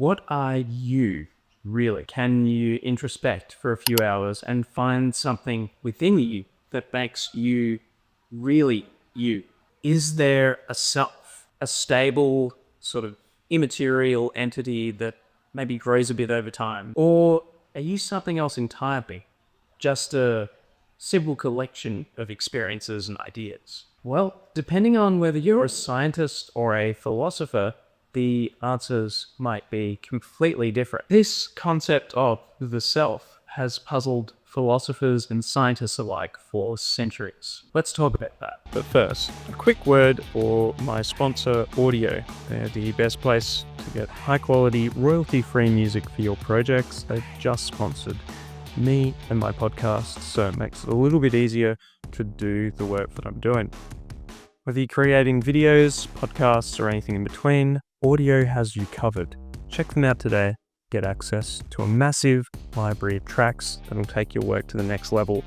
What are you, really? Can you introspect for a few hours and find something within you that makes you really you? Is there a self, a stable, sort of immaterial entity that maybe grows a bit over time? Or are you something else entirely? Just a simple collection of experiences and ideas? Well, depending on whether you're a scientist or a philosopher, the answers might be completely different. This concept of the self has puzzled philosophers and scientists alike for centuries. Let's talk about that. But first, a quick word for my sponsor, Audio. They're the best place to get high-quality, royalty-free music for your projects. They've just sponsored me and my podcast, so it makes it a little bit easier to do the work that I'm doing. Whether you're creating videos, podcasts, or anything in between, Audio has you covered. Check them out today. Get access to a massive library of tracks that'll take your work to the next level.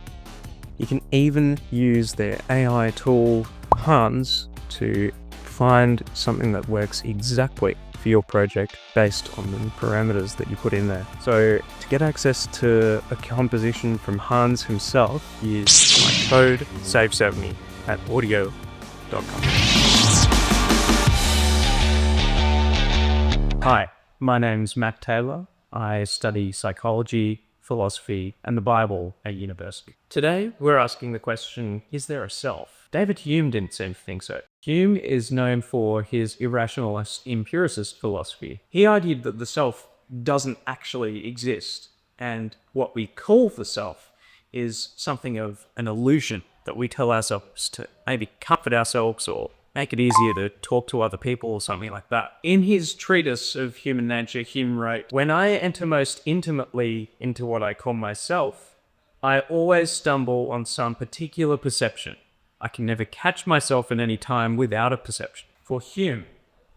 You can even use their AI tool, Hans, to find something that works exactly for your project based on the parameters that you put in there. So to get access to a composition from Hans himself, use my code SAVE70 at audio.com. Hi, my name's Matt Taylor. I study psychology, philosophy, and the Bible at university. Today, we're asking the question, is there a self? David Hume didn't seem to think so. Hume is known for his irrationalist empiricist philosophy. He argued that the self doesn't actually exist, and what we call the self is something of an illusion that we tell ourselves to maybe comfort ourselves or make it easier to talk to other people or something like that. In his treatise of human nature, Hume wrote, "When I enter most intimately into what I call myself, I always stumble on some particular perception. I can never catch myself at any time without a perception." For Hume,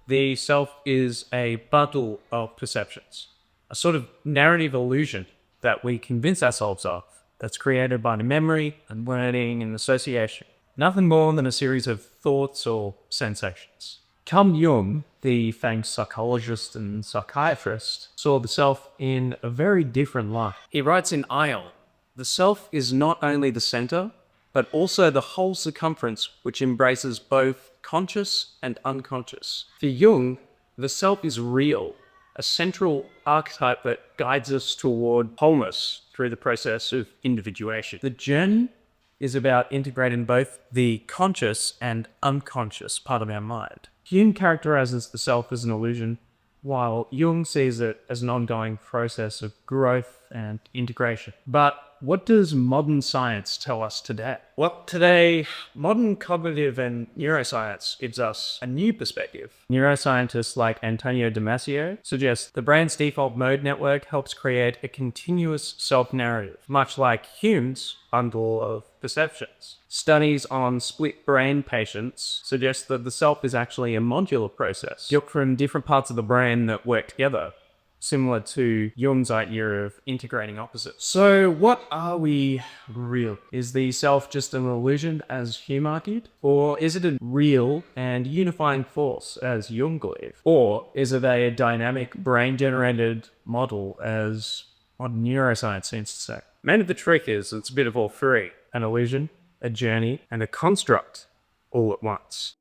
the self is a bundle of perceptions, a sort of narrative illusion that we convince ourselves of, that's created by memory and learning and association. Nothing more than a series of thoughts or sensations. Carl Jung, the famous psychologist and psychiatrist, saw the self in a very different light. He writes in Ion, "The self is not only the center, but also the whole circumference which embraces both conscious and unconscious." For Jung, the self is real, a central archetype that guides us toward wholeness through the process of individuation. The journey is about integrating both the conscious and unconscious part of our mind. Hume characterizes the self as an illusion, while Jung sees it as an ongoing process of growth and integration. But what does modern science tell us today? Well, today, modern cognitive and neuroscience gives us a new perspective. Neuroscientists like Antonio Damasio suggest the brain's default mode network helps create a continuous self-narrative, much like Hume's bundle of perceptions. Studies on split brain patients suggest that the self is actually a modular process built from different parts of the brain that work together, similar to Jung's idea of integrating opposites. So what are we really? Is the self just an illusion, as Hume argued? Or is it a real and unifying force, as Jung believed? Or is it a dynamic brain-generated model, as modern neuroscience seems to say? Maybe the trick is it's a bit of all three: an illusion, a journey, and a construct all at once.